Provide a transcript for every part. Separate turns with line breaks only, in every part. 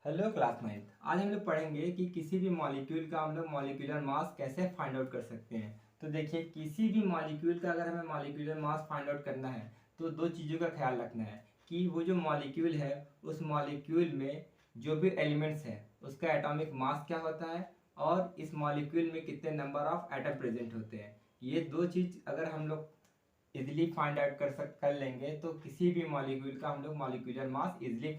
Hello class ninth. आज हम लोग पढ़ेंगे कि किसी भी मॉलिक्यूल का हम लोग मॉलिक्यूलर मास कैसे फाइंड आउट कर सकते हैं। तो देखिए, किसी भी मॉलिक्यूल का अगर हमें मॉलिक्यूलर मास फाइंड आउट करना है तो दो चीज़ों का ख्याल रखना है कि वो जो मॉलिक्यूल है उस मॉलिक्यूल में जो भी एलिमेंट्स हैं उसका एटॉमिक मास क्या होता है और इस मॉलिक्यूल में कितने नंबर ऑफ एटम प्रेजेंट होते हैं। ये दो चीज़ अगर हम लोग इजिली फाइंड आउट कर लेंगे तो किसी भी मॉलिक्यूल का हम लोग मॉलिक्यूलर मास इजिली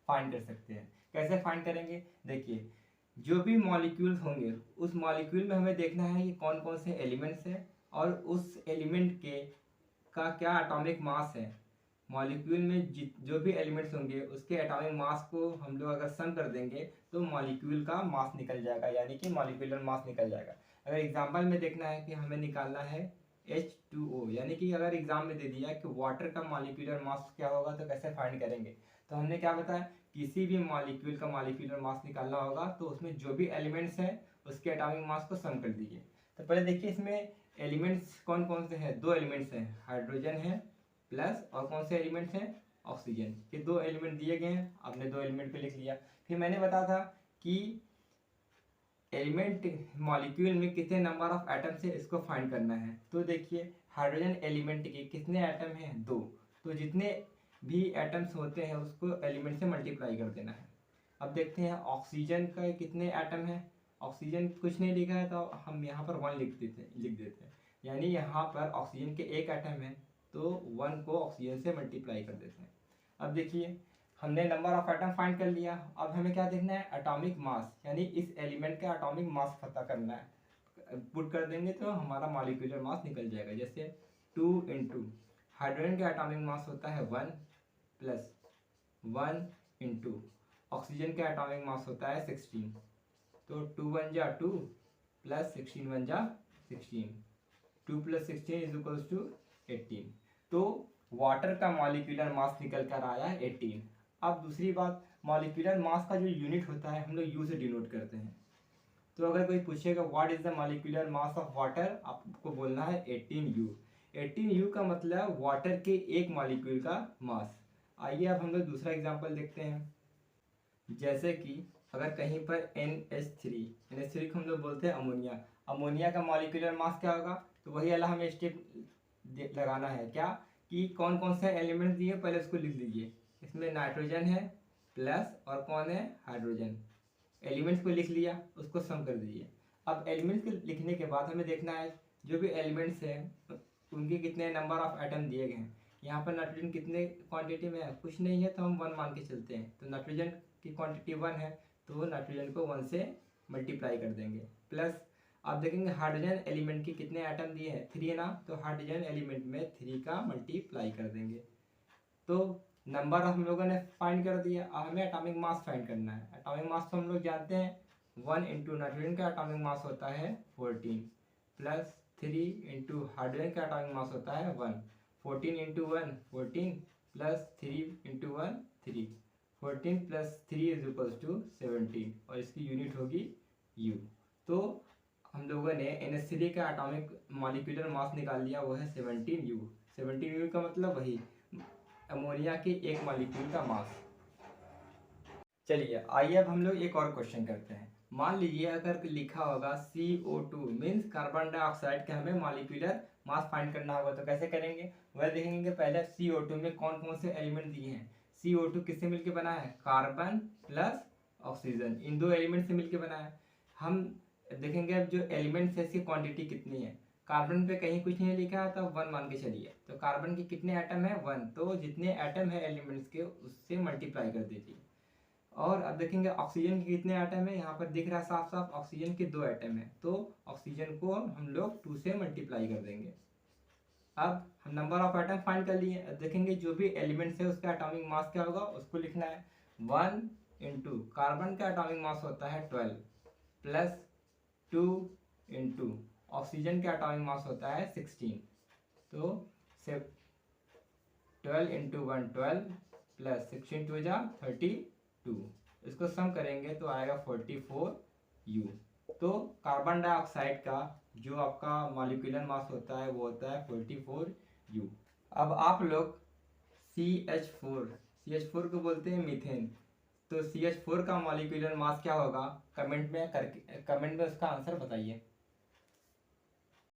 फाइंड कर सकते हैं। कैसे फाइंड करेंगे? देखिए, जो भी मॉलिक्यूल्स होंगे उस मॉलिक्यूल में हमें देखना है कि कौन कौन से एलिमेंट्स हैं और उस एलिमेंट के का क्या एटॉमिक मास है। मॉलिक्यूल में जो भी एलिमेंट्स होंगे उसके एटॉमिक मास को हम लोग अगर सम कर देंगे तो मॉलिक्यूल का मास निकल जाएगा, यानी कि मॉलिक्यूलर मास निकल जाएगा। अगर एग्जांपल में देखना है कि हमें निकालना है H2O, यानी कि अगर एग्जाम में दे दिया कि वाटर का मॉलिक्यूलर मास क्या होगा तो कैसे फाइंड करेंगे। तो हमने क्या बताया, किसी भी मॉलिक्यूल का मॉलिक्यूलर मास निकालना होगा तो उसमें जो भी एलिमेंट्स हैं उसके एटॉमिक मास को सम कर दीजिए। तो पहले देखिए, इसमें एलिमेंट्स कौन कौन से हैं। दो एलिमेंट्स हैं, हाइड्रोजन है प्लस और कौन से एलिमेंट्स हैं, ऑक्सीजन। ये दो एलिमेंट दिए गए हैं, आपने दो एलिमेंट को लिख लिया। फिर मैंने बताया था कि एलिमेंट मॉलिक्यूल में कितने नंबर ऑफ एटम से इसको फाइंड करना है। तो देखिए, हाइड्रोजन एलिमेंट के कितने एटम हैं, दो। तो जितने भी एटम्स होते हैं उसको एलिमेंट से मल्टीप्लाई कर देना है। अब देखते हैं ऑक्सीजन का कितने एटम है। ऑक्सीजन कुछ नहीं लिखा है तो हम यहाँ पर वन लिख देते हैं, यानी यहाँ पर ऑक्सीजन के एक एटम है तो वन को ऑक्सीजन से मल्टीप्लाई कर देते हैं। अब देखिए, हमने नंबर ऑफ एटम फाइंड कर लिया। अब हमें क्या देखना है, एटॉमिक मास, यानी इस एलिमेंट का एटॉमिक मास पता करना है। पुट कर देंगे तो हमारा मॉलिक्यूलर मास निकल जाएगा। जैसे 2 हाइड्रोजन का एटॉमिक मास होता है 1 प्लस 1 ऑक्सीजन का एटॉमिक मास होता है 16। तो 2 1 जा 2 प्लस 16 1 जा 16, 2 प्लस 16 इज इक्वल्स टू 18। तो वाटर का मॉलिक्यूलर मास निकल कर आया 18। अब दूसरी बात, मॉलिक्यूलर मास का जो यूनिट होता है हम लोग यू से डिनोट करते हैं। तो अगर कोई पूछेगा what is the molecular mass of water, आपको बोलना है 18U। 18U का मतलब वाटर के एक मॉलिक्यूल का मास। आइए अब हम लोग दूसरा एग्जांपल देखते हैं। जैसे कि अगर कहीं पर NH3 को हम लोग बोलते हैं अमोनिया। अमोनिया का मॉलिक्यूलर मास क्या होगा, तो वही वाला हमें स्टेप लगाना है क्या, कि कौन कौन से एलिमेंट दिए पहले उसको लिख लीजिए। इसमें नाइट्रोजन है प्लस और कौन है, हाइड्रोजन। एलिमेंट्स को लिख लिया, उसको सम कर दीजिए। अब एलिमेंट्स को लिखने के बाद हमें देखना है जो भी एलिमेंट्स हैं उनके कितने नंबर ऑफ एटम दिए गए हैं। यहाँ पर नाइट्रोजन कितने क्वांटिटी में है, कुछ नहीं है तो हम 1 मान के चलते हैं। तो नाइट्रोजन की क्वांटिटी 1 है तो नाइट्रोजन को 1 से मल्टीप्लाई कर देंगे। प्लस आप देखेंगे हाइड्रोजन एलिमेंट के कितने एटम दिए हैं, 3 है ना, तो हाइड्रोजन एलिमेंट में 3 का मल्टीप्लाई कर देंगे। तो नंबर हम लोगों ने फाइंड कर दिया। अब हमें एटॉमिक मास फाइंड करना है। एटॉमिक मास तो हम लोग जानते हैं 1 इंटू नाइट्रोजन का एटॉमिक मास होता है 14 प्लस 3 इंटू हाइड्रोजन का एटॉमिक मास होता है 1। 14 into 1 14 plus 3 into 1 3, 14 plus 3 is equals to 17 और इसकी यूनिट होगी U। तो हम लोगों ने NH3 का एटॉमिक मॉलिक्यूलर मास निकाल लिया, वो है 17U। 17U का मतलब वही अमोनिया के एक मॉलिक्यूल का मास। चलिए आइए अब हम लोग एक और क्वेश्चन करते हैं। मान लीजिए अगर लिखा होगा CO2 मीन्स कार्बन डाइऑक्साइड का हमें मॉलिक्यूलर मास फाइंड करना होगा, तो कैसे करेंगे। वह देखेंगे पहले CO2 में कौन कौन से एलिमेंट दिए हैं। CO2 किससे मिलकर बना है, कार्बन प्लस ऑक्सीजन, इन दो एलिमेंट से मिलकर बना है। हम देखेंगे अब जो एलिमेंट्स है इसकी क्वांटिटी कितनी है। कार्बन पे कहीं कुछ नहीं लिखा है तो 1 मान के चलिए। तो कार्बन के कितने एटम है, 1, तो जितने एटम है एलिमेंट्स के उससे मल्टीप्लाई कर दीजिए। और अब देखेंगे ऑक्सीजन के कितने एटम है, यहाँ पर दिख रहा है साफ साफ ऑक्सीजन के 2 एटम है, तो ऑक्सीजन को हम लोग 2 से मल्टीप्लाई कर देंगे। अब हम नंबर ऑफ एटम फाइंड कर लिए। अब देखेंगे जो भी एलिमेंट्स है उसका एटॉमिक मास क्या होगा उसको लिखना है। 1 इंटू कार्बन का एटॉमिक मास होता है 12 प्लस 2 इंटू ऑक्सीजन का एटॉमिक मास होता है 16। तो 12 इंटू 1 12 प्लस 16 2 जा 32, इसको सम करेंगे तो आएगा 44U। तो कार्बन डाइऑक्साइड का जो आपका मॉलिक्यूलर मास होता है वो होता है 44U। अब आप लोग CH4 को बोलते हैं मीथेन, तो CH4 का मॉलिक्यूलर मास क्या होगा, कमेंट में उसका आंसर बताइए।